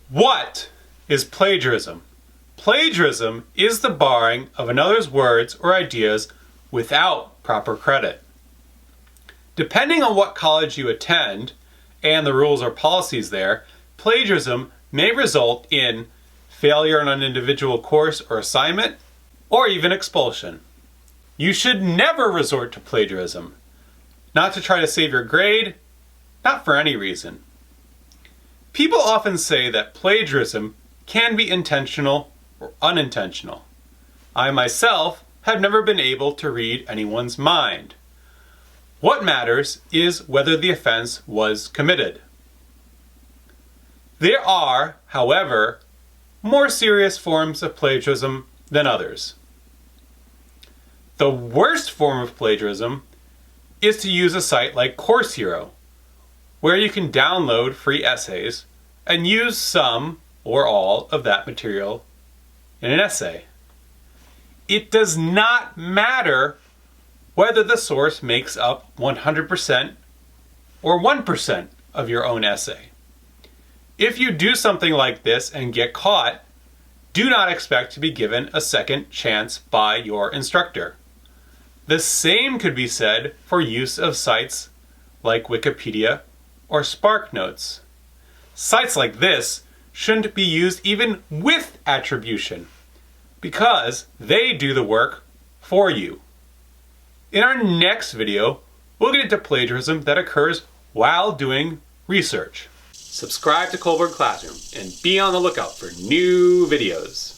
What is plagiarism? Plagiarism is the borrowing of another's words or ideas without proper credit. Depending on what college you attend and the rules or policies there, plagiarism may result in failure on an individual course or assignment, or even expulsion. You should never resort to plagiarism. Not to try to save your grade, not for any reason. People often say that plagiarism can be intentional or unintentional. I myself have never been able to read anyone's mind. What matters is whether the offense was committed. There are, however, more serious forms of plagiarism than others. The worst form of plagiarism is to use a site like Course Hero, where you can download free essays and use some or all of that material in an essay. It does not matter whether the source makes up 100% or 1% of your own essay. If you do something like this and get caught, do not expect to be given a second chance by your instructor. The same could be said for use of sites like Wikipedia or SparkNotes. Sites like this shouldn't be used even with attribution, because they do the work for you. In our next video, we'll get into plagiarism that occurs while doing research. Subscribe to Colburn Classroom and be on the lookout for new videos.